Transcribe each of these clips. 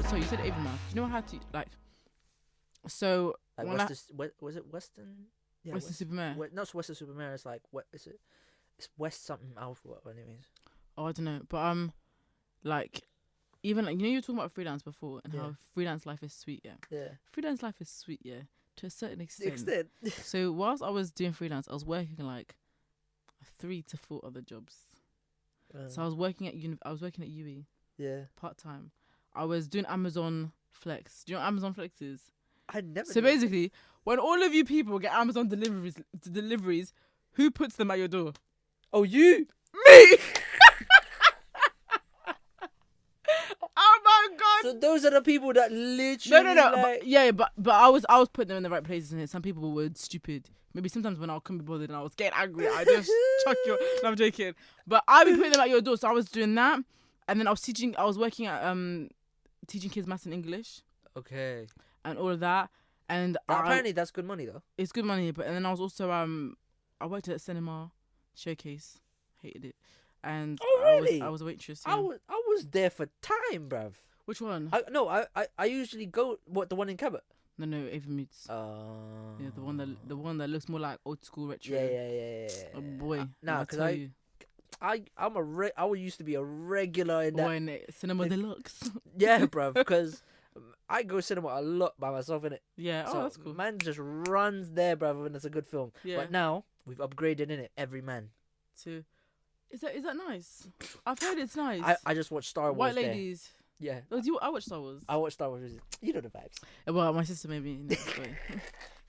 So you said Avonmouth. Do you know how to like? So Like when was it Western? Yeah, Western Supermare. Not Western Supermare. It's like what is it? It's West something Alpha. What it means? Oh, I don't know, but like even like you're talking about freelance before and how freelance life is sweet. Yeah. Yeah. Freelance life is sweet. Yeah, to a certain The extent. extent. So whilst I was doing freelance, I was working like 3 to 4 other jobs. So I was working at UE. Yeah. Part time. I was doing Amazon Flex. Do you know what Amazon Flex is? I never. So basically, when all of you people get Amazon deliveries, who puts them at your door? Oh, you. Me. Oh my god. So those are the people that literally. No. Like... But I was putting them in the right places, and some people were stupid. Maybe sometimes when I couldn't be bothered and I was getting angry, I just chuck your. No, I'm joking. But I be putting them at your door, so I was doing that, and then I was working at teaching kids maths and English. Okay. And all of that, and apparently that's good money though. It's good money, but and then I was also I worked at a cinema showcase, hated it, and really? I was a waitress. Yeah. I was there for time, bruv. Which one? I usually go the one in Cabot. No, Avonmeads. Yeah, the one that looks more like old school retro. Yeah. Oh boy. Nah, because I used to be a regular in that. In Cinema Deluxe. Yeah, bruv, because I go cinema a lot by myself, innit? Yeah, so that's cool. Man just runs there, bruv, when it's a good film. Yeah. But now we've upgraded, innit? Every man. Is that nice? I've heard it's nice. I just watched Star Wars. White Ladies. Yeah. I watched Star Wars. I watched Star Wars. You know the vibes. Well, my sister maybe.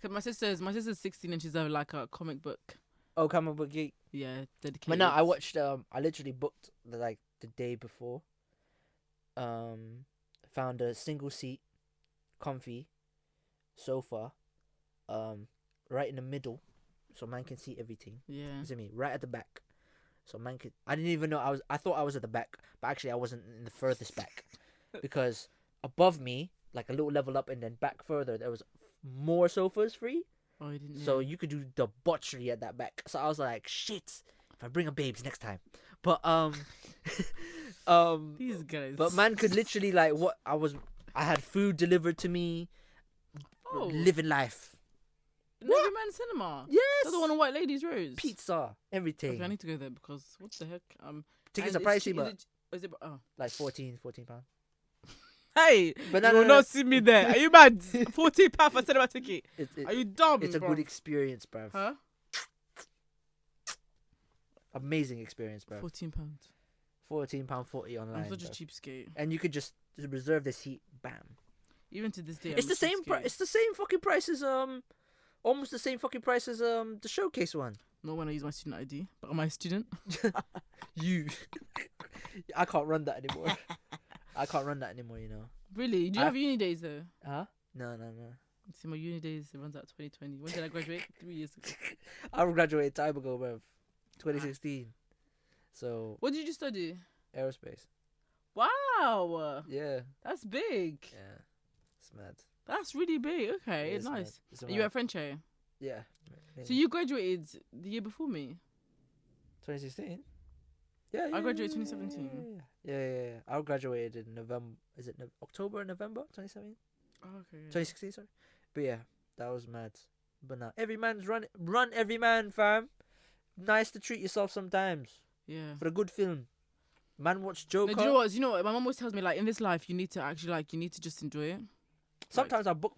Cause my sister's 16 and she's like a comic book. Oh, comic book geek. Yeah, dedicated. But no, I watched. I literally booked the day before. Found a single seat, comfy, sofa, right in the middle, so man can see everything. Yeah. You see me right at the back, so man could. I didn't even know I thought I was at the back, but actually I wasn't in the furthest back, because above me, like a little level up and then back further, there was more sofas free. Oh, you didn't. So you could do debauchery at that back. So I was like, shit, if I bring a babes next time. But these guys. But man could literally I had food delivered to me. Oh. Living life. Every Man Cinema. Yes. That's the one on White Ladies Rose. Pizza, everything. Okay, I need to go there because what the heck? Tickets are pricey, but is it like 14 pounds. Hey, but you will not see me there. Are you mad? £14 for cinema ticket. Are you dumb? It's a good experience, bruv. Huh? Amazing experience, bruv. £14. £14.40 online. I'm such a bruv. cheapskate. And you could just reserve the seat. Bam. Even to this day, It's the same. It's the same fucking price as almost the same fucking price as the showcase one. Not when I use my student ID, but I'm a student. You. I can't run that anymore. You know. Really? Do you have uni days though? Huh? No. See, my uni days it runs out 2020. When did I graduate? 3 years ago. I graduated time ago, bruv. 2016. So. What did you study? Aerospace. Wow. Yeah. That's big. Yeah. It's mad. That's really big. Okay, nice. Are you at French? Yeah. So you graduated the year before me? 2016? Yeah. I graduated 2017. Yeah. I graduated in November. Is it October or November 2017? Oh, okay. Yeah. 2016, sorry. But yeah, that was mad. But now, every man's run every man, fam. Nice to treat yourself sometimes. Yeah. For a good film. Man watch Joker. No, do you know what? My mom always tells me, like, in this life, you need to actually, you need to just enjoy it. Sometimes I book,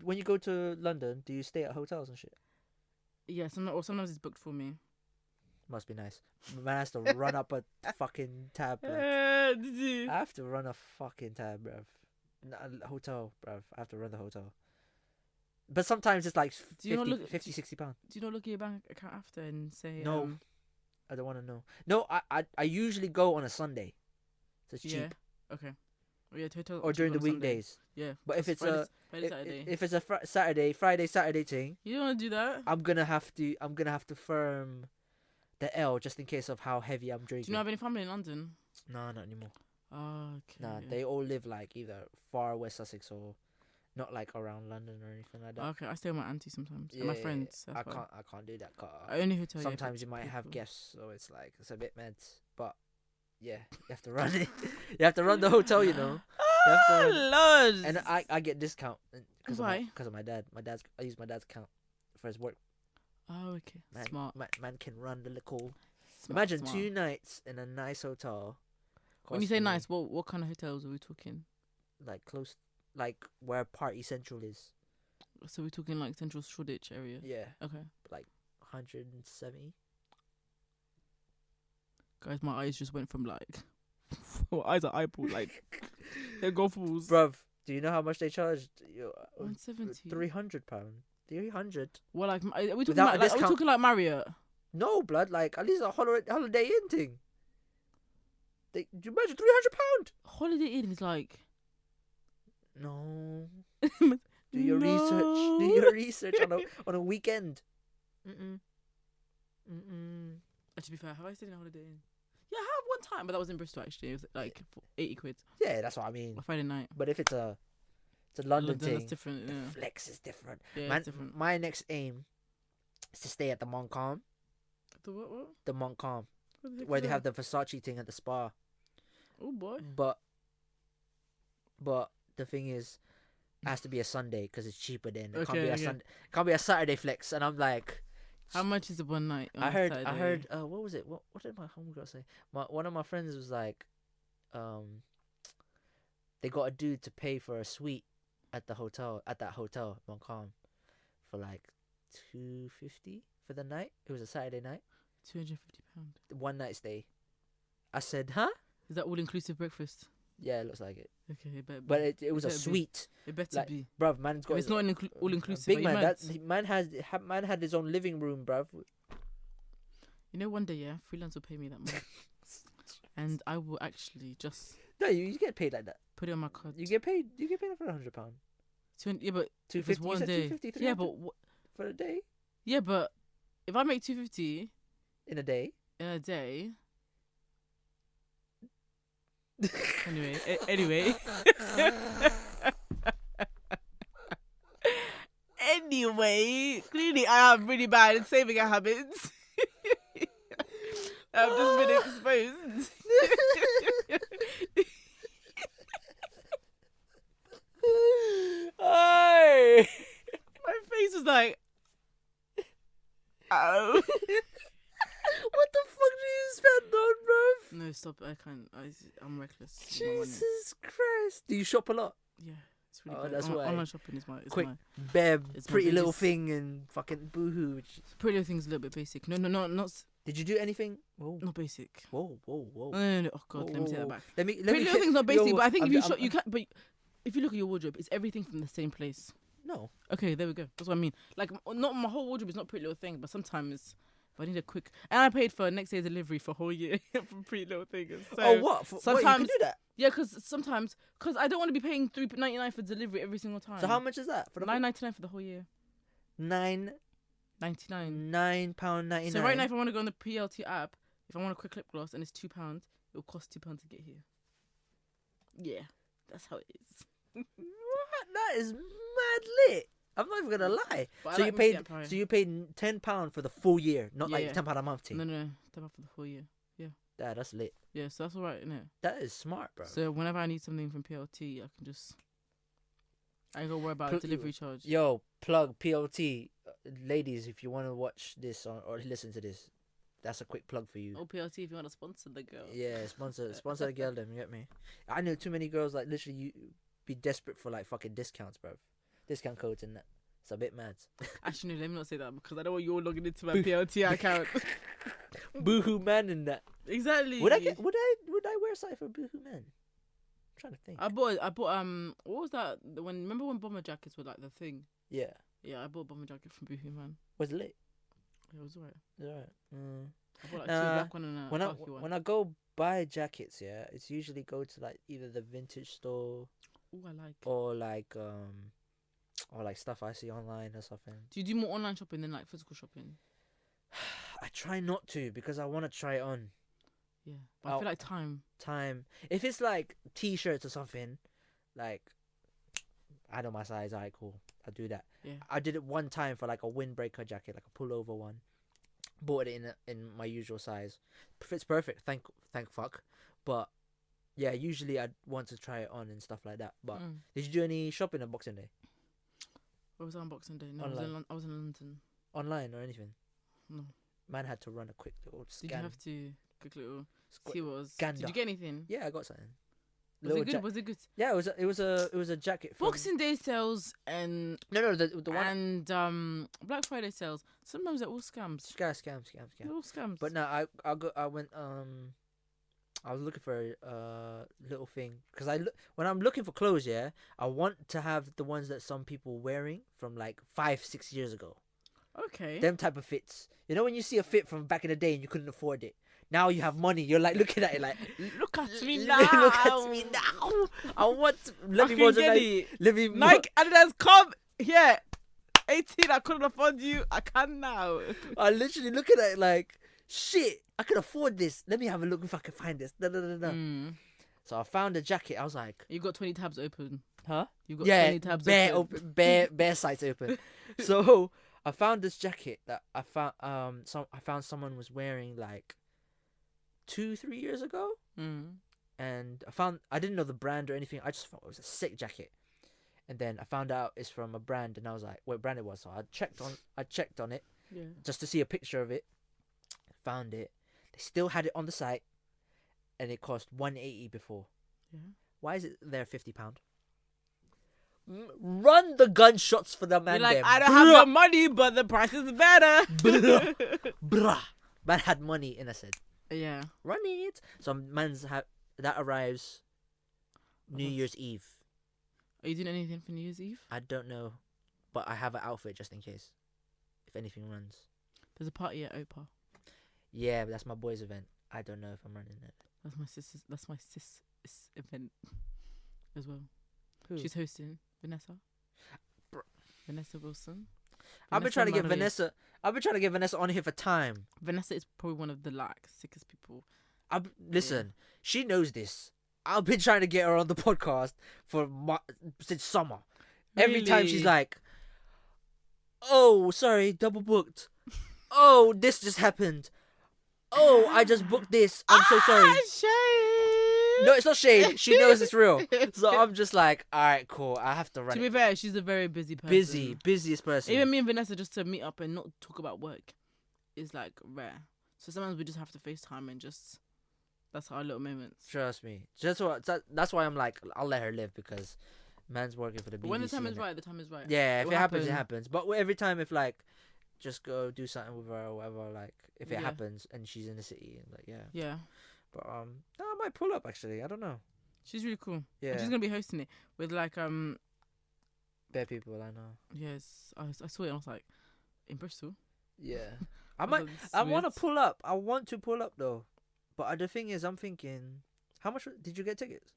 when you go to London, do you stay at hotels and shit? Yeah, sometimes it's booked for me. Must be nice. Man has to run up a fucking tab. Did you? I have to run a fucking tab, bruv. Hotel, bruv. I have to run the hotel. But sometimes it's like 50, 60 pounds. Do you not look at your bank account after and say... No. I don't want to know. No, I usually go on a Sunday. So it's cheap. Okay. Oh, yeah, hotel, or during the weekdays. Yeah. But if it's Saturday. if it's a Friday Saturday thing, you don't want to do that. I'm gonna have to firm the L just in case of how heavy I'm drinking. Do you not have any family in London? No, not anymore. Oh, okay. Nah, they all live like either far West Sussex or not like around London or anything like that. Okay, I stay with my auntie sometimes and my friends. I can't do that. I only hotel. Sometimes you might have guests, so it's a bit mad. But yeah, you have to run it. You have to run the hotel, you know. You have to run. Lord. And I get discount because Why? of my dad. I use my dad's account for his work. Oh, okay. Man, Smart. Man can run the little. Smart, Imagine smart. 2 nights in a nice hotel. When you say costing me, nice, what kind of hotels are we talking? like close, like where Party Central is. So we're talking like Central Shoreditch area. Yeah, Okay. like 170. Guys, my eyes just went from like eyes are eyeball like they're goggles. Bruv, do you know how much they charged? 170. £300. 300. Well, like, are we talking Without a like, are we discount? talking like Marriott? No, blood. Like at least a holiday inn thing. Do you imagine £300? Holiday Inn is like No. Do your research. Do your research on a weekend. Mm. To be fair, have I stayed in a Holiday Inn? Yeah, I have one time, but that was in Bristol actually. It was like for 80 quid. Yeah, that's what I mean. A Friday night. But if it's a London thing, that's different. Yeah, flex is different. yeah, Man, it's different. my next aim is to stay at the Montcalm. The what? The Montcalm, What the heck where is they that? have the Versace thing at the spa. Oh boy. But the thing is, it has to be a Sunday because it's cheaper then. It can't be a Sunday. It can't be a Saturday flex. And I'm like, How much is it one night? On I heard. Saturday? What was it? What did my homegirl say? One of my friends was like, they got a dude to pay for a suite at that hotel, Montcalm, for like $250 for the night. It was a Saturday night. £250. One night stay. I said, huh? Is that all inclusive breakfast? Yeah, it looks like it. Okay, But it was a better be. suite. It better like, be. Bruv, man's got If it's not all inclusive. big man. Man had his own living room, bruv. You know, one day, yeah, freelance will pay me that much, and I will actually just No, you get paid like that. put it on my card. You get paid for £100. 20, yeah, but if it's 250. one You said day, 250, yeah, 300 but for a day. yeah, but if I make 250 In a day. in a day, anyway, anyway, clearly I have really bad saving habits. I've just been exposed. Hey. My face was like, ow. What the fuck do you spend on, bruv? No, stop. I can't. I'm reckless. with my money. Jesus Christ. Do you shop a lot? Yeah, it's really Oh, bad. that's why. Online shopping is my. Quick, My, Beb, it's my Pretty Little biggest- Thing, and fucking Boohoo. Pretty Little Thing's a little bit basic. No, not Did you do anything? Whoa, not basic. whoa. No. Oh God, Whoa, let me take whoa, that whoa. back. Let me. Pretty Little Thing's not basic, but I think if you I'm- shop, you can't. But if you look at your wardrobe, it's everything from the same place. No. Okay, there we go. That's what I mean. Like, not my whole wardrobe is not Pretty Little Thing, but sometimes if I need a quick, and I paid for next day delivery for a whole year from Pretty Little Thing. So, Oh, what? What, you sometimes- can do that? Yeah, because I don't want to be paying $3.99 for delivery every single time. So how much is that for the $9.99 for the whole year. £9.99? £9.99. So right now, if I want to go on the PLT app, if I want a quick lip gloss and it's £2, it will cost £2 to get here. Yeah, that's how it is. What? That is mad lit. I'm not even gonna lie. But I So like you Missy paid. Empire. So you paid £10 for the full year, not like Yeah. £10 a month. Thing. No, £10 for the whole year. Yeah, that's lit. Yeah, so that's all right, innit? That is smart, bro. So whenever I need something from PLT, I can just. I ain't gonna worry about delivery charge. Yo, plug PLT, ladies. If you want to watch this or listen to this, that's a quick plug for you. Oh, PLT, if you want to sponsor the girl. Yeah, sponsor the girl. Them, you get me? I know too many girls like literally you be desperate for like fucking discounts, bro. Discount codes and that. It's a bit mad. Actually, no, let me not say that because I don't want you all logging into my PLT account. Boohoo man and that. Exactly. Would I wear something for Boohoo man? I'm trying to think. I bought what was that? Remember when bomber jackets were like the thing? Yeah. Yeah, I bought a bomber jacket from Boohoo Man. Was it lit? It was alright. Alright. I bought like Nah, two black one and a khaki one. When I go buy jackets, yeah, it's usually go to like either the vintage store Oh, I like. or like stuff I see online or something. Do you do more online shopping than like physical shopping? I try not to because I want to try it on. Yeah, but I feel like time. If it's like t-shirts or something, like I know my size. Alright, cool. I do that. Yeah. I did it one time for like a windbreaker jacket, like a pullover one. Bought it in my usual size. Fits perfect. Thank fuck. But Yeah, usually I'd want to try it on and stuff like that. But Mm. did you do any shopping on Boxing Day? What was on Boxing Day? No, Online. I was in London. Online or anything? No. Man had to run a quick little scan. Did you have to quick little Squ- see what was? gander. Did you get anything? Yeah, I got something. Was it good? Was it good? Yeah, it was a jacket. From... Boxing Day sales and No, the one. and Black Friday sales. Sometimes they're all scams. Scam. They're all scams. But no, I went I was looking for a little thing because when I'm looking for clothes, yeah, I want to have the ones that some people wearing from like 5-6 years ago. Okay. Them type of fits. You know when you see a fit from back in the day and you couldn't afford it. Now you have money. You're like looking at it like, look at me now. Look at me now. I want. Let me can get it. Let me. Nike Adidas, come here. 18, I couldn't afford you. I can now. I literally looking at it like, shit. I could afford this. Let me have a look if I can find this. No. Mm. So I found a jacket. I was like, You got 20 tabs open. huh? You got Yeah, 20 tabs bare open. bare sites open. So I found this jacket that I found someone was wearing like 2-3 years ago, and I didn't know the brand or anything. I just thought it was a sick jacket, and then I found out it's from a brand, and I was like, what brand it was? So I checked on it Yeah. just to see a picture of it. Found it. They still had it on the site, and it cost $180 before. Yeah. Why is it there £50? Run the gunshots for the man. You're like, them. I don't have the money, but the price is better. Bruh. Man had money, and I said, Yeah. run it. So that arrives New Year's Eve. Are you doing anything for New Year's Eve? I don't know, but I have an outfit just in case, if anything runs. There's a party at Opa. Yeah, but that's my boy's event. I don't know if I'm running it. That's my sis event as well. Who? She's hosting Vanessa. Bro. Vanessa Wilson. I've been trying to get Mallory. Vanessa. I've been trying to get Vanessa on here for time. Vanessa is probably one of the sickest people. Listen, she knows this. I've been trying to get her on the podcast since summer. Every time she's Really? like, "Oh, sorry, double booked. Oh, this just happened. Oh, I just booked this. I'm so sorry." Shade. No, it's not shade. She knows it's real. So I'm just like, all right, cool. I have to run. To be fair, she's a very busy person. Busiest person. Even me and Vanessa just to meet up and not talk about work is like rare. So sometimes we just have to FaceTime and just that's our little moments. Trust me. That's why I'm like, I'll let her live because man's working for the BBC. But when the time is innit? right, the time is right. Yeah, if will it happens, it happen. happens. But every time, if like, just go do something with her or whatever, like, if it Yeah. happens and she's in the city, and like, yeah. Yeah. But no, I might pull up actually. I don't know. She's really cool. Yeah. And she's gonna be hosting it with like Bare people I know. yes, I saw it and I was like, in Bristol. Yeah. I was might. like, I want to sweet. pull up. I want to pull up though. But the thing is, I'm thinking, how much did you get tickets?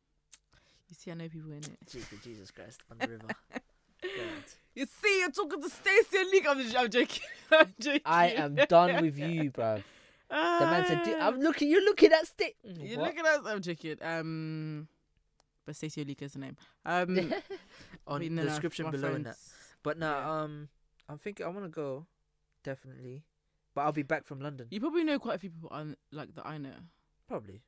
You see, I know people in it. Jesus Christ, on the river. God. You see, you're talking to Stacey and Leek. I'm joking. I'm joking. I am done with you, bruv. The man said, you're looking at stick. You're looking at. I'm joking. But Stacey Leek is the name. On but the no, description my below in that. friends- But no, yeah. I'm thinking I want to go, definitely. But I'll be back from London. You probably know quite a few people like that I know. Probably.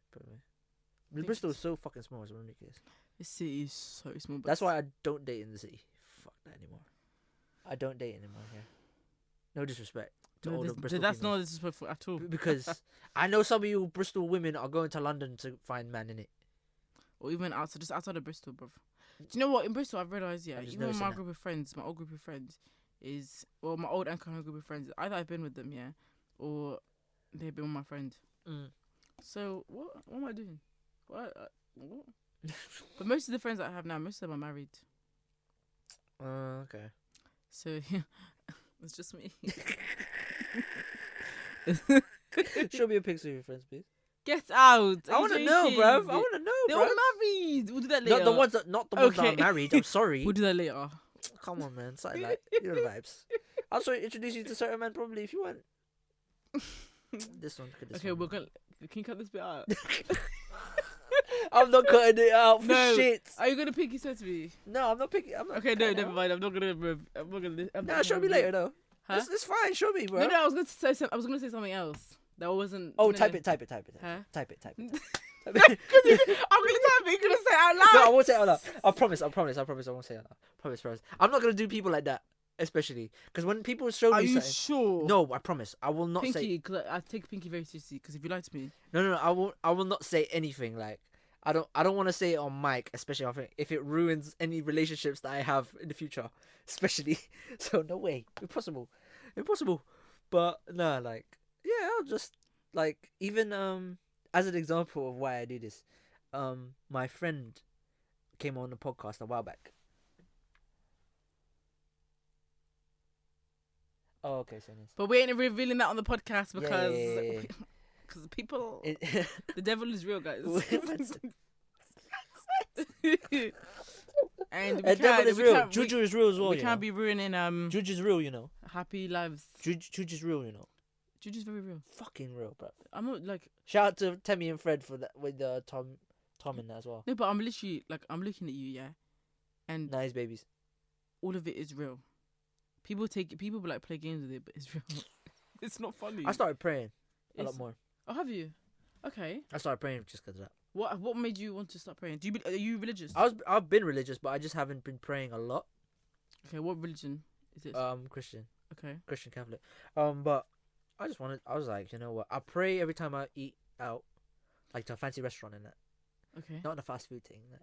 think Bristol is it's- so fucking small, it's ridiculous. This city is so small. But That's why I don't date in the city. Fuck that anymore. I don't date anymore here. No disrespect to all the Bristol that's females. not disrespectful at all. Because I know some of you Bristol women are going to London to find man in it. Or even just outside of Bristol, bruv. Do you know what? In Bristol, I've realised, yeah, I'm just even noticing my that. group of friends, my old group of friends, my old and current group of friends, either I've been with them, yeah, or they've been with my friend. So, what am I doing? What? But most of the friends that I have now, most of them are married. Okay. So, it's just me. Show me a picture of your friends, please. Get out! I want to know, bruv. I want to know, They're bruv. all married. We'll do that later. Not the ones that Okay. are married. I'm sorry. We'll do that later. Come on, man. Something like you know the vibes. I'll also introduce you to certain men probably if you want. This one. Look at this Okay, one. we're gonna. Can you cut this bit out? I'm not cutting it out for No. shit. Are you gonna pick your set to me? No, I'm not picking. I'm not Okay, no, cutting it never out. mind. I'm not gonna. I'm not gonna. I'm Nah, not show gonna me later though. Huh? It's fine. Show me, bro. No, I was gonna say. I was gonna say something else. That wasn't. Oh, no, type no. it. Type it. Huh? Type it. Type it. I'm gonna No, I won't say it out loud. I promise. I won't say it out loud. Promise. I'm not gonna do people like that, especially because when people show me Are you something. sure? No, I promise. I will not say. Pinky, because I take Pinky very seriously. Because if you lie to me, No. I won't. I will not say anything. Like I don't want to say it on mic, especially if it ruins any relationships that I have in the future, especially. So no way. Impossible. But no, like yeah, I'll just like even as an example of why I do this, my friend came on the podcast a while back. Oh, okay, so nice. but we ain't revealing that on the podcast because Yeah. because people, It- the devil is real, guys. And we The devil is real. can't, Juju is real as well. we you can't know? be ruining Juju's real, you know. happy lives. Juju's real, you know. Juju's very real. Fucking real, bro. I'm not like Shout out to Temmie and Fred for that with Tom in that as well. no, but I'm literally like I'm looking at you, yeah, and Nice babies. all of it is real. People like play games with it, but it's real. It's not funny. I started praying a lot It's- more. Oh, have you? Okay. I started praying just because of that. What made you want to start praying? Are you religious? I've been religious, but I just haven't been praying a lot. Okay, what religion is it? Christian Catholic. But I was like, you know what? I pray every time I eat out, like to a fancy restaurant and that. Okay. Not the fast food thing, like,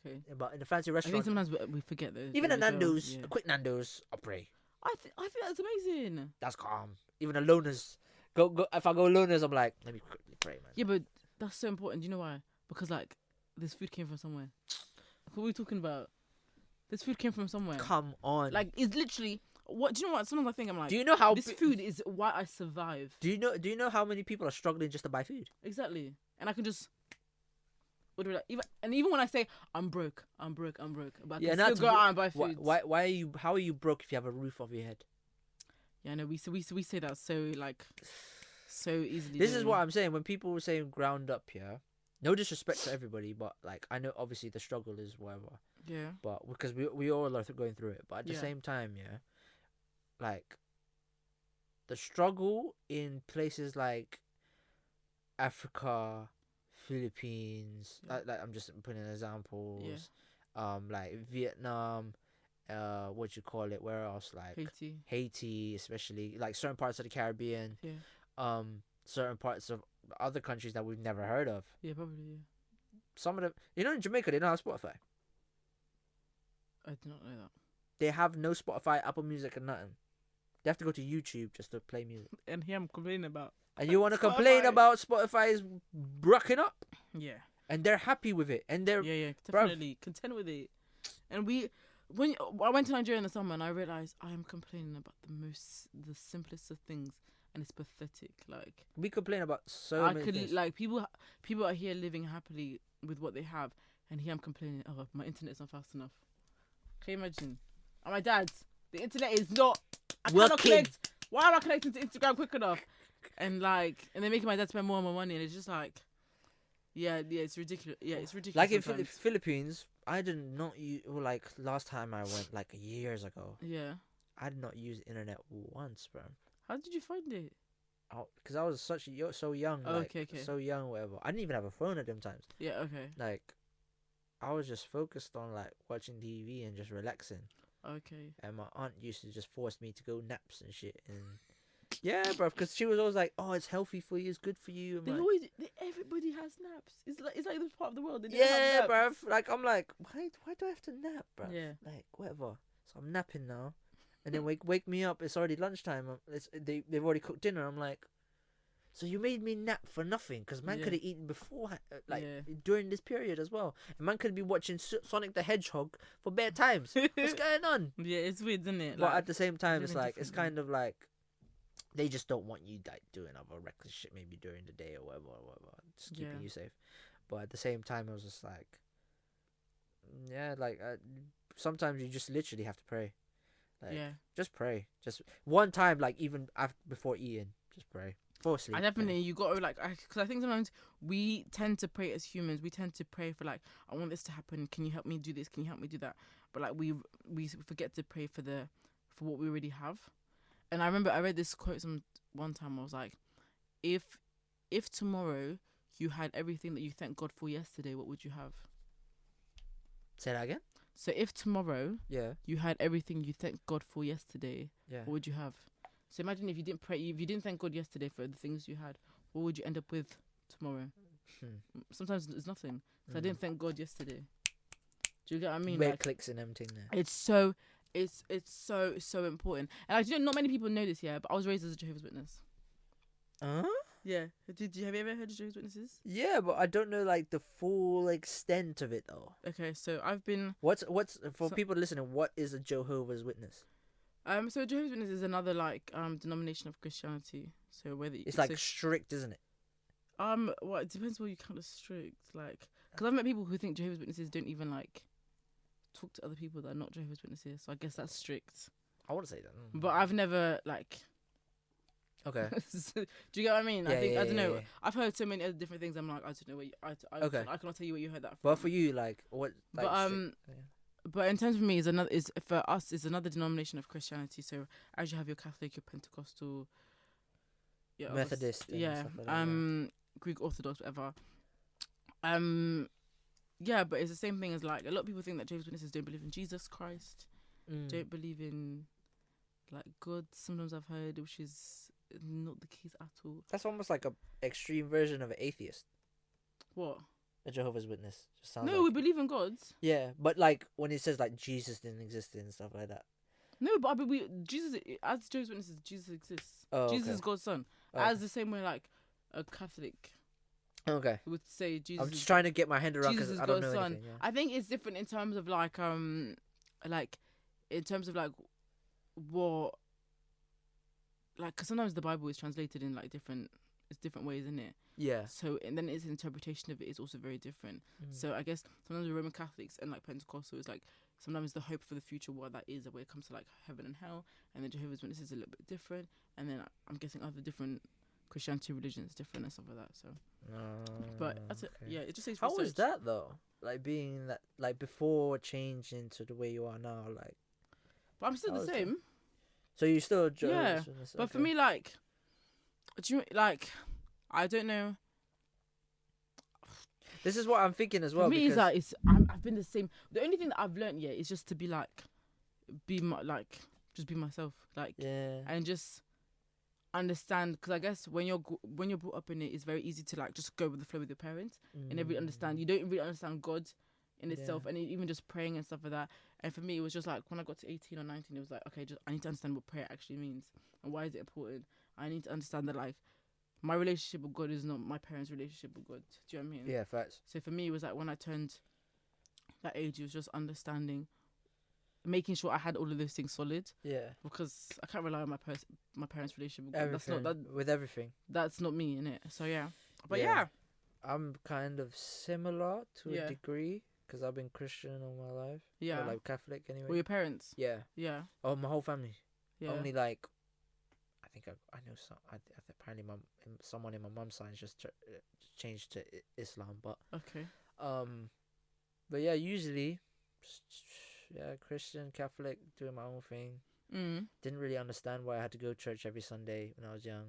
Okay. but in a fancy I restaurant. think sometimes we forget those. Even at we go, Nando's, yeah. a quick Nando's, I pray. I think that's amazing. That's calm. Even a loners, go. If I go loners, I'm like, let me quickly pray, man. Yeah, but that's so important. Do you know why? Because like this food came from somewhere. What are we talking about? This food came from somewhere. Come on. Like it's literally what? Do you know what? Sometimes I think I'm like, do you know how this food is why I survive. Do you know how many people are struggling just to buy food? Exactly, and I can just. Even when I say I'm broke, but I can still go out and buy food. Why are you? How are you broke if you have a roof over your head? Yeah, no, we say that so like so easily. This don't is we? what I'm saying. When people were saying ground up here, no disrespect to everybody, but like I know obviously the struggle is whatever. Yeah. But because we all are going through it, but at the Yeah. same time, yeah, like the struggle in places like Africa, Philippines, Yeah. like I'm just putting examples. Yeah. Like Vietnam, what you call it? Where else? Like Haiti, especially like certain parts of the Caribbean. Yeah. Certain parts of other countries that we've never heard of. Yeah, probably. Yeah. Some of them, in Jamaica, they don't have Spotify. I did not know that. They have no Spotify, Apple Music, and nothing. They have to go to YouTube just to play music. And here I'm complaining about. And you want to complain Spotify. about Spotify's brocking up? Yeah. And they're happy with it. And they're Yeah, definitely content with it. And when I went to Nigeria in the summer and I realized I am complaining about the simplest of things, and it's pathetic. Like we complain about so many things. Like people are here living happily with what they have, and here I'm complaining. Oh, my internet's not fast enough. Can you imagine? And my dad's the internet is not. I cannot Working. connect. Why am I connecting to Instagram quick enough? And they're making my dad spend more and more money, and it's just like, yeah, it's ridiculous. Yeah, it's ridiculous. Like in sometimes. Philippines, I did not use, like last time I went, like years ago, Yeah. I did not use internet once, bro. How did you find it? Because I was so young, Oh, like, okay. so young, whatever. I didn't even have a phone at them times. Yeah. Okay. Like, I was just focused on like watching TV and just relaxing. Okay. And my aunt used to just force me to go naps and shit. And yeah, bro, because she was always like, "Oh, it's healthy for you, it's good for you." I'm like, Everybody has naps. It's like this part of the world. They don't have yeah, naps. bro. Like I'm like, why do I have to nap, bro? Yeah. Like whatever. So I'm napping now, and then wake me up. It's already lunchtime. They've already cooked dinner. I'm like, so you made me nap for nothing? Because man Yeah. could have eaten before, like Yeah. during this period as well. And man could be watching Sonic the Hedgehog for bare times. What's going on? Yeah, it's weird, isn't it? But at the same time, it's living like it's differently. kind of like they just don't want you like doing other reckless shit maybe during the day or whatever, just keeping Yeah. you safe. But at the same time, I was just like, yeah, like sometimes you just literally have to pray, like yeah. just pray, just one time, like even before eating, just pray. Fall asleep. I definitely, you got to because I think sometimes we tend to pray as humans. We tend to pray for like, I want this to happen. Can you help me do this? Can you help me do that? But like we forget to pray for what we already have. And I remember I read this quote one time. I was like, if tomorrow you had everything that you thank God for yesterday, what would you have? Say that again. So if tomorrow Yeah. you had everything you thanked God for yesterday, Yeah. what would you have? So imagine if you didn't pray, if you didn't thank God yesterday for the things you had, what would you end up with tomorrow? Sometimes it's nothing. So I didn't thank God yesterday. Do you get what I mean? Like, clicks and everything there. It's so important. And like, not many people know this, yeah, but I was raised as a Jehovah's Witness. Yeah. Have you ever heard of Jehovah's Witnesses? Yeah, but I don't know like the full extent of it though. Okay, so I've been. What's for people listening? What is a Jehovah's Witness? So Jehovah's Witness is another like denomination of Christianity. So whether It's like strict, isn't it? Well, it depends what you count as strict. Like, because I've met people who think Jehovah's Witnesses don't even like talk to other people that are not Jehovah's Witnesses. So I guess that's strict. I want to say that, but I've never like. Okay. Do you get what I mean? Yeah, I don't know. Yeah. I've heard so many other different things. I'm like, I don't know where Okay. I cannot tell you where you heard that from. But for you, like what? Like, but in terms of me, for us is another denomination of Christianity. So as you have your Catholic, your Pentecostal, Methodist, yeah, stuff like that, Greek Orthodox, whatever. Yeah, but it's the same thing as like a lot of people think that Jehovah's Witnesses don't believe in Jesus Christ, don't believe in like God. Sometimes I've heard, which is not the case at all. That's almost like a extreme version of an atheist. What? A Jehovah's Witness. Just sounds No, we believe in gods. Yeah, but like when it says like Jesus didn't exist and stuff like that. No, but Jesus, as Jehovah's Witnesses, Jesus exists. Oh, Jesus okay. is God's son. Oh. As the same way, like a Catholic would say Jesus. I'm just trying to get my hand around Jesus because is I don't God's know son. anything. Yeah. I think it's different in terms of like in terms of like what, like, because sometimes the Bible is translated in like different ways, isn't it? Yeah. So and then its interpretation of it is also very different. So I guess sometimes the Roman Catholics and like Pentecostal is like sometimes the hope for the future, what that is, when it comes to like heaven and hell, and then Jehovah's Witnesses is a little bit different, and then I'm guessing other different Christianity religions different and stuff like that. So, but that's it. Yeah, it just says. How was that though? Like being that, like before changing to the way you are now, like. But I'm still the same. So you still yeah, but for me, like, do you like? I don't know. This is what I'm thinking as well. For me, because I've been the same. The only thing that I've learned is just to be like, just be myself, like, and just understand. Because I guess when you're brought up in it, it's very easy to like just go with the flow with your parents and never really understand. You don't really understand God in itself, and even just praying and stuff like that. And for me, it was just like when I got to 18 or 19, it was like, okay, I need to understand what prayer actually means and why is it important. I need to understand that like my relationship with God is not my parents' relationship with God. Do you know what I mean? Yeah, facts. So for me, it was like when I turned that age, it was just understanding, making sure I had all of those things solid. Yeah. Because I can't rely on my parents' relationship with God. Everything, with everything. That's not me, innit? So yeah. But yeah. I'm kind of similar to a degree because I've been Christian all my life. Yeah. Or like Catholic anyway. Or your parents? Yeah. Yeah. Oh, my whole family. Yeah. Only like, I think I know some. Apparently, someone in my mum's side just changed to Islam, but okay. But yeah, usually, Christian, Catholic, doing my own thing. Didn't really understand why I had to go to church every Sunday when I was young.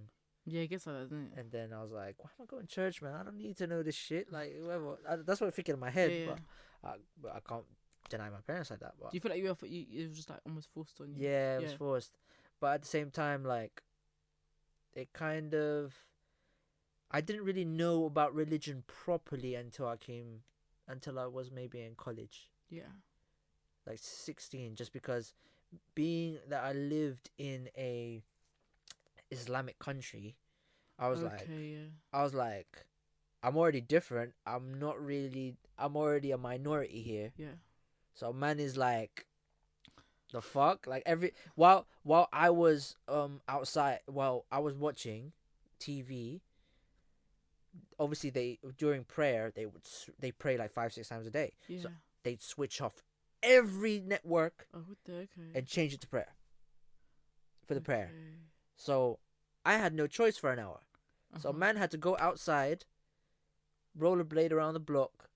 Yeah, it gets like that, doesn't it? And then I was like, why am I going to church, man? I don't need to know this shit. Like, whatever. That's what I'm thinking in my head. But I can't deny my parents like that. But do you feel like it was just like almost forced on you? Yeah, it was forced. But at the same time, like, it kind of... I didn't really know about religion properly until I was maybe in college. Yeah. Like 16, just because being that I lived in a Islamic country, I was like, I'm already different. I'm already a minority here. Yeah. So man is like, the fuck? Like while I was outside, while I was watching TV, obviously during prayer they pray like 5-6 times a day. Yeah. So they'd switch off every network and change it to prayer. For the prayer. So I had no choice for an hour. So man had to go outside, rollerblade around the block,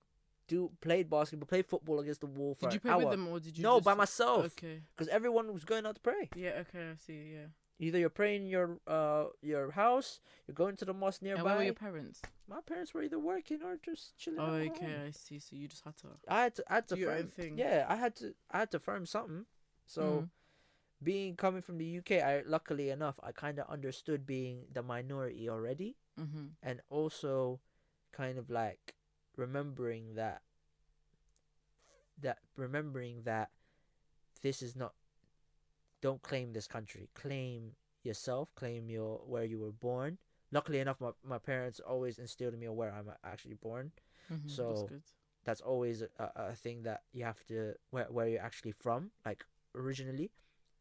play basketball, play football against the wall for an hour. Did you play with them or did you? No, by myself. Okay. Because everyone was going out to pray. Yeah. Okay. I see. Yeah. Either you're praying in your house, you're going to the mosque And where were nearby. your parents? My parents were either working or just chilling. Oh, at okay, home. I see. So you just had to I had to do your own firm. thing. Yeah, I had to firm something. So being coming from the UK, I luckily enough I kind of understood being the minority already, and also kind of like remembering that this is not, don't claim this country, claim yourself, claim your where you were born. Luckily enough, my parents always instilled in me where I'm actually born. So that's good. that's always a thing that you have to, where you're actually from, like originally,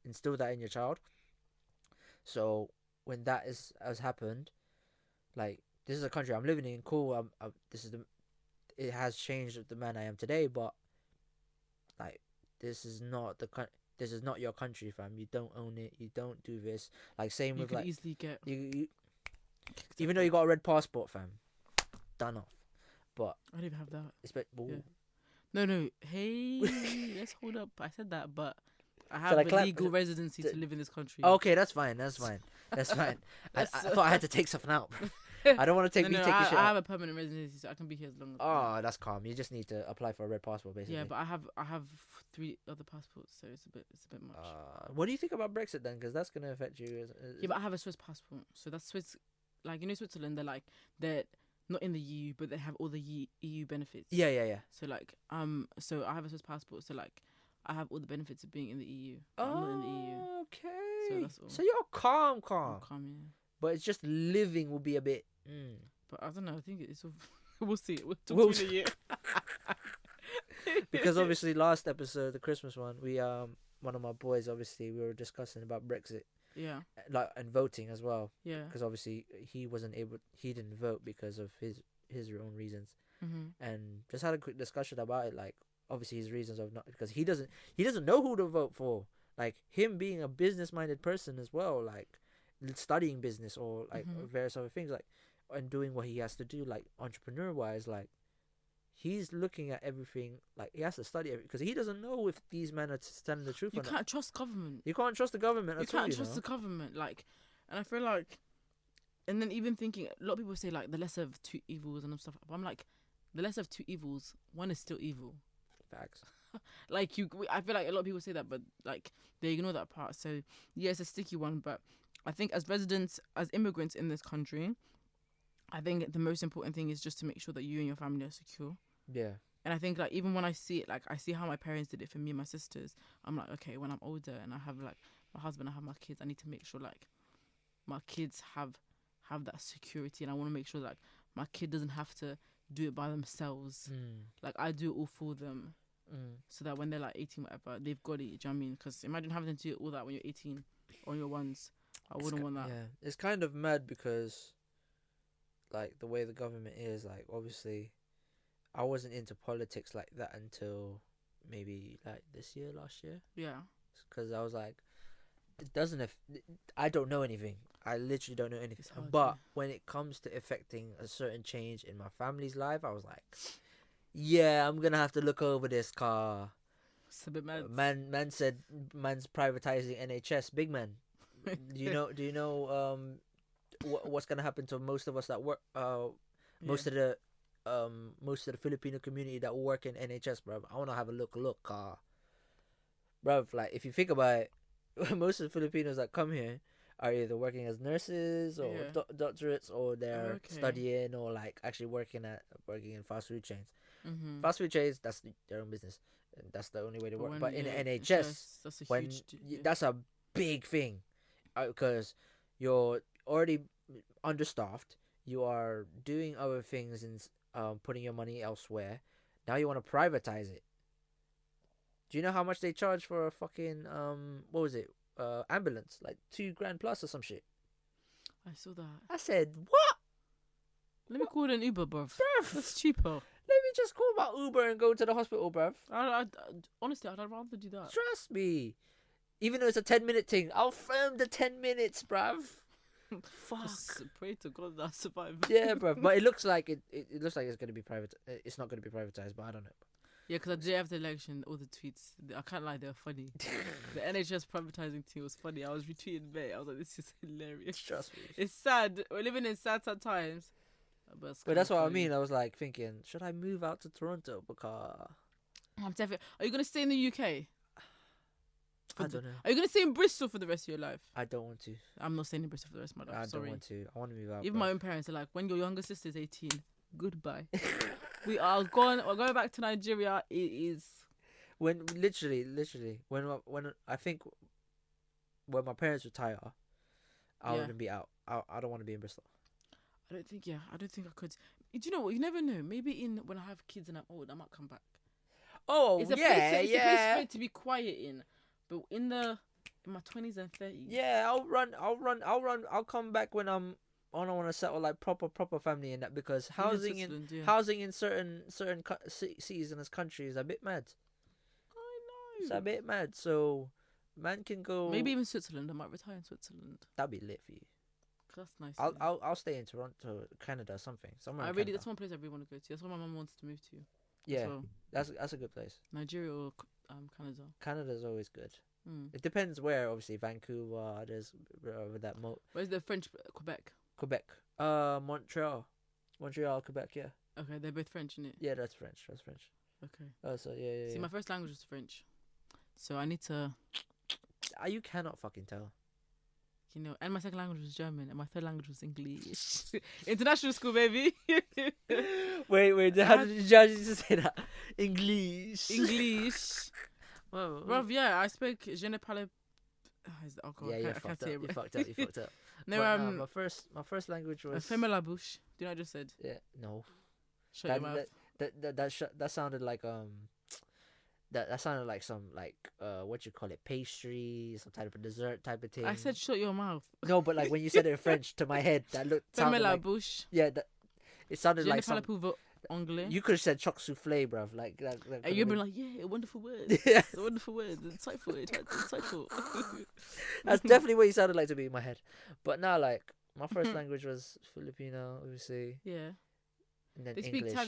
instill that in your child. So when that has happened, like, this is a country I'm living in, cool, it has changed the man I am today, but like, this is not your country, fam. You don't own it. You don't do this. Like, same You with could like easily get you even though you got a red passport, fam, done off. But I don't even have that. it's Yeah. No. Hey, let's hold up. I said that, but I have I a clap? legal residency to live in this country. Okay, that's fine. That's fine. I thought I had to take something out, bro. I don't want to take No, take your shit I out. have a permanent residency, so I can be here as long as. Oh, that's calm. You just need to apply for a red passport, basically. Yeah, but I have 3 other passports, so it's a bit much. What do you think about Brexit then? Because that's gonna affect you. Yeah, but I have a Swiss passport, so that's Swiss. Like, Switzerland, they're not in the EU, but they have all the EU benefits. Yeah. So like, so I have a Swiss passport, so like, I have all the benefits of being in the EU. I'm not in the EU. Okay. So that's all. So you're calm. I'm calm, yeah. But it's just living will be a bit. But I don't know. I think it's all. We'll see. We'll talk We'll to you in a year. Because obviously last episode, the Christmas one, we one of my boys, obviously we were discussing about Brexit, Yeah. like, and voting as well. Yeah. Because obviously he didn't vote because of his own reasons, and just had a quick discussion about it. Like, obviously his reasons of not, because he doesn't know who to vote for. Like, him being a business minded person as well, like studying business or like various other things, like, and doing what he has to do, like entrepreneur wise, like, he's looking at everything, like, he has to study everything because he doesn't know if these men are telling the truth. You can't trust government. You can't trust the government at all. You can't trust the government, like, and I feel like, and then even thinking, a lot of people say like the lesser of 2 evils and stuff, but I'm like, the lesser of 2 evils, one is still evil. Facts. Like, I feel like a lot of people say that, but like they ignore that part. So yeah, it's a sticky one, but I think as immigrants in this country, I think the most important thing is just to make sure that you and your family are secure. Yeah. And I think, like, even when I see it, like, I see how my parents did it for me and my sisters. I'm like, okay, when I'm older and I have like my husband, I have my kids, I need to make sure like my kids have that security, and I want to make sure like my kid doesn't have to do it by themselves. Like, I do it all for them, so that when they're like 18, whatever, they've got it. Do you know what I mean? Because imagine having to do all that when you're 18 on your ones. I wouldn't want that. Yeah, it's kind of mad because, like, the way the government is, like, obviously, I wasn't into politics like that until maybe like last year. Yeah. Because I was like, it doesn't. I don't know anything. I literally don't know anything. Hard, but when it comes to affecting a certain change in my family's life, I was like, yeah, I'm gonna have to look over this car. It's a bit mad. Man said man's privatizing NHS. Big man. Do you know what's gonna happen to most of us that work most of the Filipino community that work in NHS, bro? I wanna have a look, bro. Like, if you think about it, most of the Filipinos that come here are either working as nurses or doctorates, or they're studying, or like actually working in fast food chains. Fast food chains, that's their own business, and that's the only way to work. But in the NHS, that's a big thing, because you're already understaffed. You are doing other things and putting your money elsewhere. Now you want to privatize it. Do you know how much they charge for a fucking what was it? Ambulance, like $2,000 plus or some shit. I saw that. I said, what? Let me call it an Uber, bruv. That's cheaper. Let me just call my Uber and go to the hospital, bruv. Honestly, I'd rather do that. Trust me. Even though it's a 10-minute thing, I'll firm the 10 minutes, bruv. Fuck. Just pray to God that I survive. Yeah, bruv. But it looks like it looks like it's gonna be private. It's not gonna be privatized, but I don't know. Yeah, because I did have the election, all the tweets. I can't lie, they were funny. The NHS privatizing thing was funny. I was retweeting May. I was like, this is hilarious. Trust me. It's sad. We're living in sad times. But that's what I funny. mean. I was like thinking, should I move out to Toronto? Because I'm definitely. Are you gonna stay in the UK? I don't know. Are you gonna stay in Bristol for the rest of your life? I don't want to. I'm not staying in Bristol for the rest of my life. I Sorry. don't want to. I want to move out. Even my own parents are like, when your younger sister's 18, goodbye. We are gone. We're going back to Nigeria. It is. When literally, when I think when my parents retire, I wouldn't be out. I don't want to be in Bristol. I don't think I could. Do you know what? You never know. Maybe when I have kids and I'm old, I might come back. Oh, it's a place for it to be quiet in. But in my 20s and 30s. Yeah, I'll come back when I want to settle like proper family in that, because housing in certain cities in this country is a bit mad. I know. It's a bit mad. So man can go. Maybe even Switzerland. I might retire in Switzerland. That'd be lit for you. That's nice. I'll stay in Toronto, Canada, something. Somewhere. That's one place I really want to go to. That's where my mum wants to move to. Yeah, that's a good place. Nigeria or Canada. Canada's always good. Mm. It depends where. Obviously, Vancouver. There's with that Where's the French? Quebec. Montreal, Quebec. Yeah. Okay, they're both French, isn't it? Yeah, that's French. Okay. Oh, so yeah. See, my first language was French, so I need to. You cannot fucking tell. You know, and my second language was German, and my third language was English. International school, baby. Wait. How did you say that? English. Whoa. Bruv, yeah, I spoke. Je ne parle. Oh God, Yeah, I you can't fucked say up. it. You fucked up. No, but, my first language was. Ferme la bouche. Do you know what I just said? Yeah. No. Shut your mouth. That sounded like That sounded like some what you call it, pastry, some type of dessert type of thing. I said shut your mouth. No, but like when you said it in French to my head, that sounded like bouche. Yeah, it sounded like some. Anglais. You could have said choc soufflé, bruv. Like that. And you've been like, yeah, a wonderful word. Yeah. It's a wonderful word. It's insightful. That's definitely what you sounded like to me in my head. But now, like my first language was Filipino, obviously. Yeah. And then they English. speak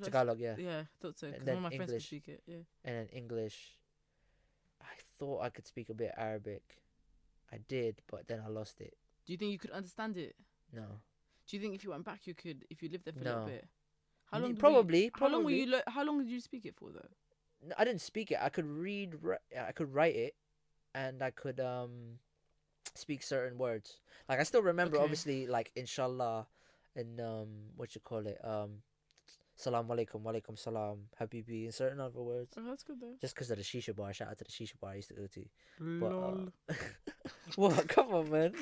Tagalog, yeah. Yeah, I thought so. And Because then one of my friends could English. speak it. Yeah. And then English. I thought I could speak a bit Arabic. I did, but then I lost it. Do you think you could understand it? No. Do you think if you went back, you could, if you lived there for a No. little bit? How long? Probably. How long were you? How long did you speak it for, though? No, I didn't speak it. I could read. I could write it, and I could speak certain words. Like I still remember, Okay. obviously, like inshallah, and what you call it, salam alaikum, walaikum salam, habibi, and certain other words. Oh, that's good though. Just because of the shisha bar. Shout out to the shisha bar I used to go to. Lol. What? Come on, man.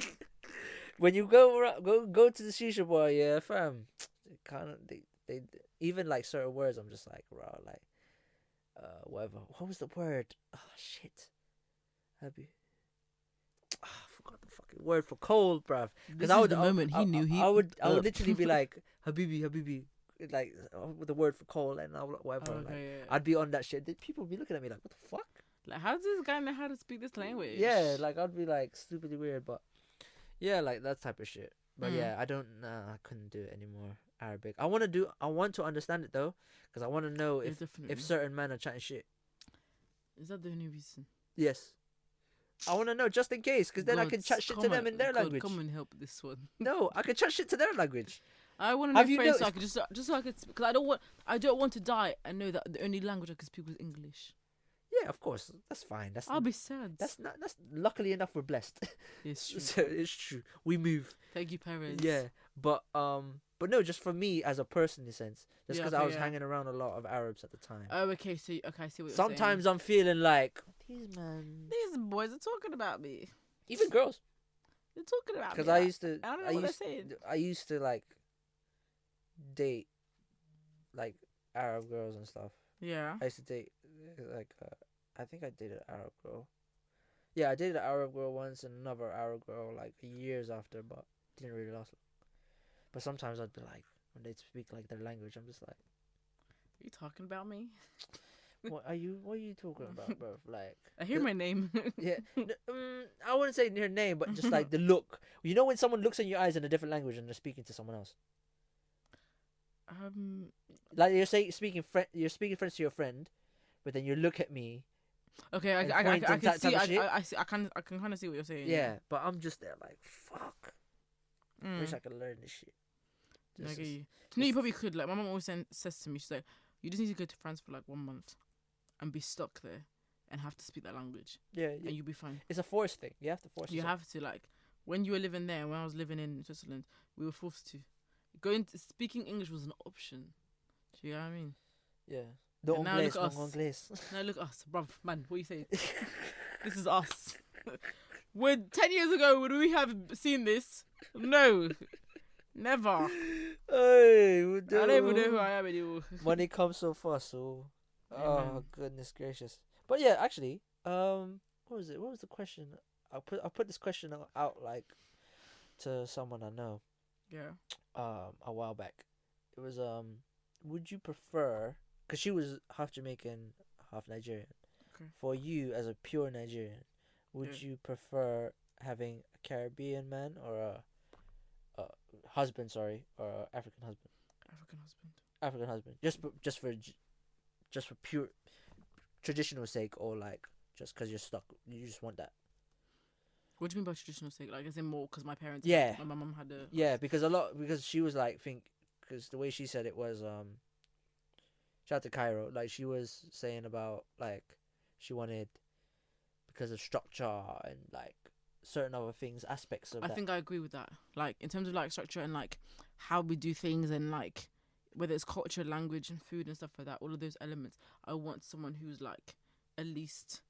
When you go to the shisha bar, yeah, fam. Kind of they even like certain words. I'm just like raw, like whatever. What was the word? Oh shit. Happy. I forgot the fucking word for cold, bruv. This is the moment he knew he. I would literally be like habibi, like with the word for cold, and whatever. Okay, like, yeah. I'd be on that shit. People would be looking at me like, what the fuck? Like, how does this guy know how to speak this language? Yeah, like I'd be like stupidly weird, but yeah, like that type of shit. But yeah, I couldn't do it anymore. Arabic. I want to understand it though, because I want to know if certain men are chatting shit. Is that the only reason? Yes. I want to know just in case, because then I can chat shit to them in their language. Come and help this one. No, I can chat shit to their language. I want to know French, so I could just so I could, because I don't want to die and know that the only language I can speak was English. Yeah, of course. That's fine. I'll be sad. That's luckily enough we're blessed. It's true. So it's true. We move. Thank you, parents. Yeah, but no, just for me as a person in a sense, just because I was hanging around a lot of Arabs at the time. Oh, okay. So I see what you're Sometimes saying. I'm feeling like these boys are talking about me. Even girls. They're talking about me. Because I used to. I don't know what they're saying. I used to like date like Arab girls and stuff. Yeah. I used to date like I think I dated an Arab girl. Yeah, I dated an Arab girl once and another Arab girl like years after, but didn't really last long. But sometimes I'd be like, when they speak like their language, I'm just like, Are you talking about me? What are you talking about, bro? Like, I hear my name. Yeah, I wouldn't say her name, but just like the look. You know when someone looks in your eyes in a different language and they're speaking to someone else. Like you're saying, you're speaking French to your friend, but then you look at me. Okay, I can see. I can kind of see what you're saying. Yeah, but I'm just there like, fuck. Wish I Mm. could learn this shit. I This get is- you. You know, you probably could. Like my mom always says to me, she's like, you just need to go to France for like 1 month, and be stuck there, and have to speak that language, yeah, and you'll be fine. it's a force thing. You have to force. You yourself. have to, like, when you were living there, when I was living in Switzerland, we were forced to. Speaking English was an option. Do you know what I mean? Yeah. And Don't now look anglais, at non us. anglais. Now look at us, bruv, man. What are you saying? This is us. When 10 years ago, would we have seen this? No, never. Hey, I don't even know who I am anymore. Money comes so fast, so. Oh Amen. goodness gracious! But yeah, actually, what was it? What was the question? I'll put this question out like to someone I know. Yeah. A while back. It was would you prefer? Because she was half Jamaican, half Nigerian. Okay. For you as a pure Nigerian, would you prefer having a Caribbean man or a husband? Sorry, or a African husband. African husband. African husband. Just for pure traditional sake, or like just because you're stuck, you just want that. What do you mean by traditional sake? Like, is it more because my parents? Yeah. My mum had a. Yeah, because she was like because the way she said it was shout out to Cairo, like she was saying about like she wanted because of structure and like certain other things, aspects of I that. think I agree with that. Like, in terms of like structure and like how we do things and like whether it's culture, language, and food and stuff like that, all of those elements, I want someone who's like at least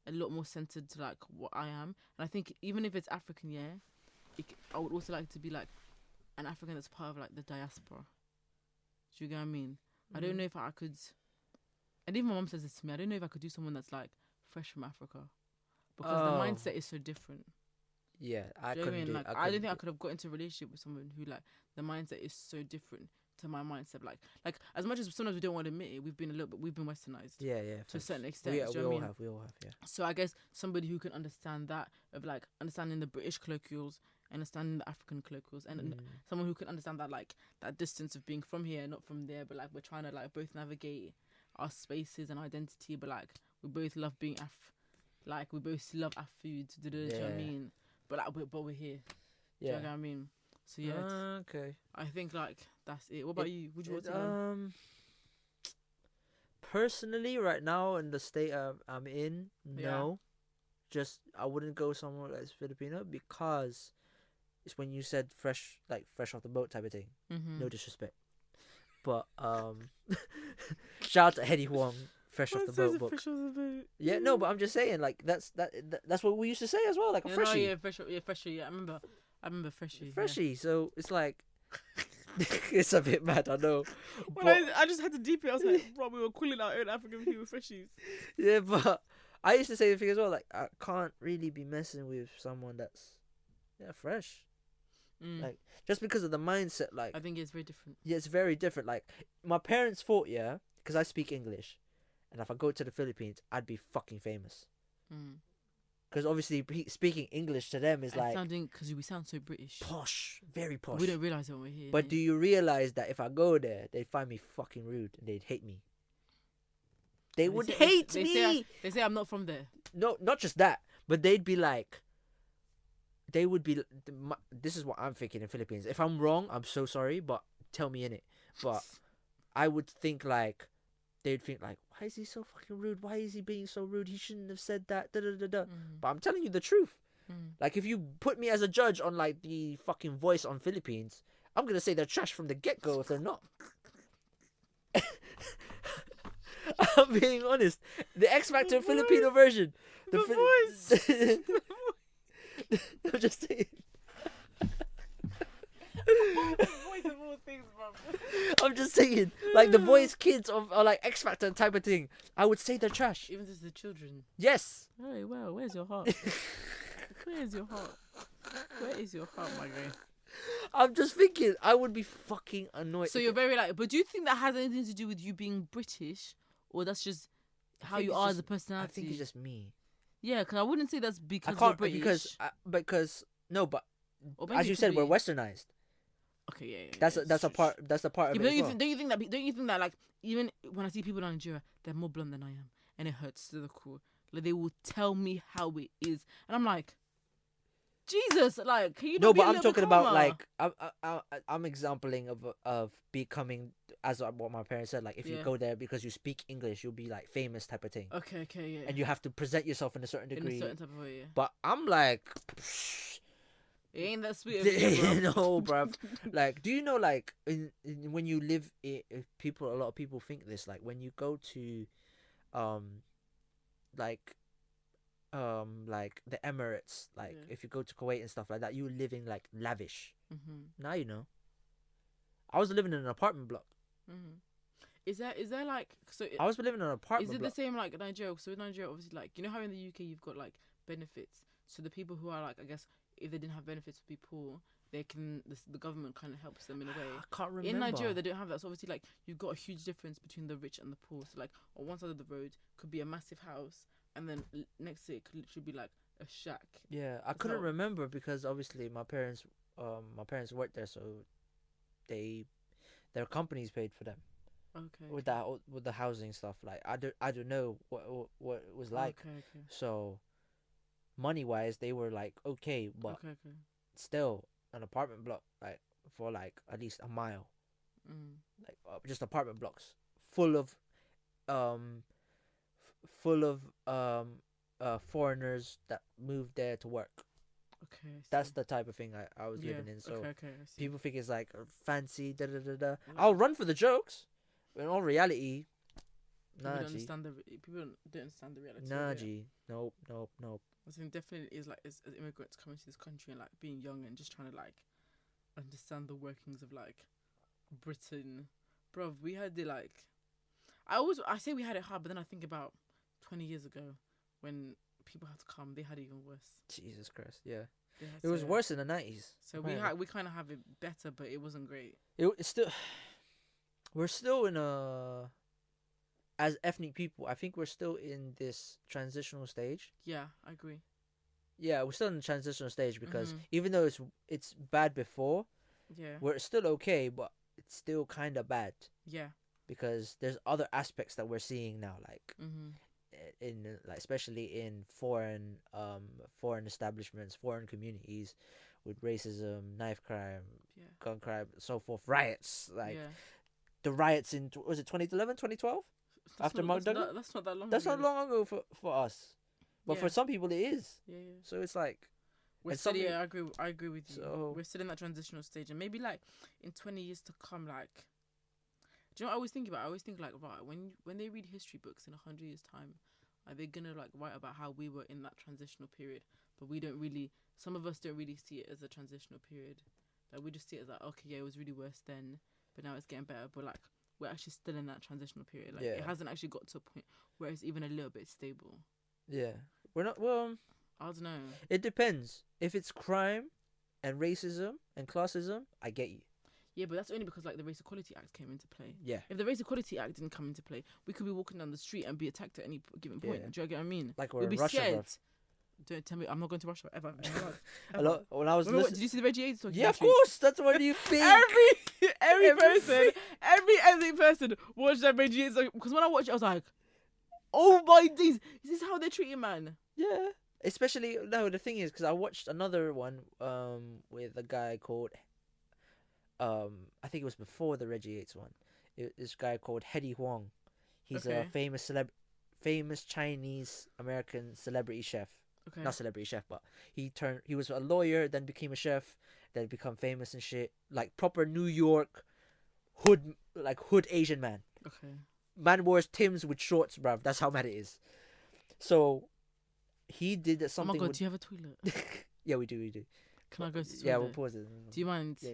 a lot more centered to like what I am. And I think even if it's African, I would also like to be like an African that's part of like the diaspora. Do you get what I mean? I don't know if I could. And even my mum says this to me. I don't know if I could do someone that's like fresh from Africa, because the mindset is so different. Yeah, I Do you know what couldn't do. Like, I don't think I could have got into a relationship with someone who like the mindset is so different to my mindset. Like as much as sometimes we don't want to admit it, we've been westernized. Yeah, To a certain extent. We do you know all what I mean? have. We all have. Yeah. So I guess somebody who can understand that, of like understanding the British colloquials, understanding the African colloquials, and someone who can understand that like that distance of being from here, not from there, but like we're trying to like both navigate our spaces and identity, but like we both love being like we both love our food. Do you know what I mean? But like but we're here. Do you know what I mean? So yeah. Okay. I think like that's it. What about you? Would you want to go? Personally, right now in the state I'm in, no. Just I wouldn't go somewhere that's Filipino because it's when you said fresh off the boat type of thing. Mm-hmm. No disrespect, but shout out to Hetty Huang, fresh off the boat. Yeah, no, but I'm just saying like that's what we used to say as well, like a freshie. Freshie. Yeah, I remember freshie. Freshie. So it's like it's a bit mad, I know. Well, I just had to deep it. I was like, bro, we were calling our own African people freshies. Yeah, but I used to say the thing as well, like I can't really be messing with someone that's fresh. Like just because of the mindset, like I think it's very different. Yeah, it's very different. Like my parents thought, because I speak English, and if I go to the Philippines, I'd be fucking famous. Because obviously speaking English to them is like sounding, because we sound so British, posh, very posh. We don't realize it when we're here. But do you realize that if I go there, they'd find me fucking rude and they'd hate me? They would hate me. They say I'm not from there. No, not just that, but they'd be like, this is what I'm thinking in Philippines. If I'm wrong, I'm so sorry, but tell me in it. But I would think like, they'd think like, why is he so fucking rude? Why is he being so rude? He shouldn't have said that. But I'm telling you the truth. Like if you put me as a judge on like the fucking Voice on Philippines, I'm gonna say they're trash from the get go if they're not. I'm being honest. The X Factor Filipino version. The Voice. I'm just saying. Voice of all things, bro. I'm just saying, like the Voice kids or like X Factor type of thing. I would say they're trash. Even just the children. Yes. Hey, well, where's your heart? Where's your heart? Where is your heart, my guy? I'm just thinking, I would be fucking annoyed. So you're very like, but do you think that has anything to do with you being British, or that's just how you are as a personality? I think it's just me. Yeah, because I wouldn't say that's because I can't you're British. because no, but Or as you said, we're westernized. Okay, yeah. That's yeah, a part. That's a part Yeah, of but it. don't you think that like even when I see people in Nigeria, they're more blonde than I am, and it hurts to the core. Like they will tell me how it is, and I'm like, Jesus, like can you No, not be but a I'm little bit talking about calmer? like I'm exampling of becoming as what my parents said. Like if you Yeah. go there because you speak English, you'll be like famous type of thing, Okay, yeah. and you have to present yourself in a certain in degree. a certain type of way, yeah. But I'm like, It ain't that sweet of you, bro. no, bruv. Like, do you know like when you live, a lot of people think this. Like when you go to, like like the Emirates, like Yeah. if you go to Kuwait and stuff like that, you living like lavish. Mm-hmm. Now you know. I was living in an apartment block. Mm-hmm. Is there like so? I was living in an apartment Is it block. the same like Nigeria? So in Nigeria, obviously, like you know how in the UK you've got like benefits. So the people who are like, I guess, if they didn't have benefits, would be poor. They can the government kind of helps them in a way. I can't remember. In Nigeria, they don't have that. So obviously, like you've got a huge difference between the rich and the poor. So like on one side of the road could be a massive house, and then next to it could literally be like a shack. Yeah, I couldn't remember because obviously my parents worked there, so their companies paid for them. Okay. With the housing stuff. Like I don't know what it was like. Okay. So money wise, they were like okay, but Okay. still an apartment block like for like at least a mile, like just apartment blocks full of foreigners that moved there to work. Okay. That's the type of thing I was living in. So okay. I see. people think it's like fancy. Da da da da. I'll run for the jokes, but in all reality, People nah, don't G. understand people don't understand the reality. Nah, of it. G. Nope. I think definitely is like as immigrants coming to this country and like being young and just trying to like understand the workings of like Britain, bro. We had the like, I say we had it hard, but then I think about 20 years ago when people had to come, they had it even worse. Jesus Christ, yeah. It It was worse in the 90s. So apparently. we kind of have it better, but it wasn't great. It's still, we're still in as ethnic people, I think we're still in this transitional stage. Yeah, I agree. Yeah, we're still in the transitional stage because Mhm. even though it's bad before, Yeah. we're still okay, but it's still kind of bad Yeah. because there's other aspects that we're seeing now, like Mhm. in like especially in foreign establishments, foreign communities, with racism, knife crime, Yeah. gun crime, so forth, riots, like Yeah. the riots in was it 2011, 2012? After Mark Duggan? That's not that long. That's ago. not long ago for us, but for Yeah. some people it is. Yeah. So it's like We're and still, some yeah, I agree with you. So- We're still in that transitional stage, and maybe like in 20 years to come, like, do you know what I always think about? I always think like, right, when they read history books in 100 years time, are they gonna like write about how we were in that transitional period? But we don't really. Some of us don't really see it as a transitional period. Like we just see it as like, okay, yeah, it was really worse then, but now it's getting better. But like we're actually still in that transitional period. Like it hasn't actually got to a point where it's even a little bit stable. yeah, we're not. Well, I don't know. it depends. If it's crime and racism and classism, I get you. Yeah, but that's only because like the Race Equality Act came into play. Yeah, If the Race Equality Act didn't come into play, we could be walking down the street and be attacked at any given point. Yeah. Do you get what I mean? like we're We'd in be Russia, scared. bruv. Don't tell me I'm not going to Russia ever. A lot when I was Remember listening. did you see the Reggie Aids Yeah, of documentary? course. That's what you think. Every person watched that Reggie Aids because when I watched it, I was like, oh my days, is this how they're treating man? Yeah, especially no. The thing is, because I watched another one with a guy called I think it was before the Reggie Yates one. This guy called Hedy Huang. He's a famous Chinese American celebrity chef. Okay. Not celebrity chef, but he was a lawyer, then became a chef, then become famous and shit. Like proper New York hood Asian man. Okay. Man wears Timbs with shorts, bruv. That's how mad it is. So he did Oh something. my god, do you have a toilet? Yeah, we do. Can I go to the toilet? Yeah, we'll pause it. Do you mind? Yeah.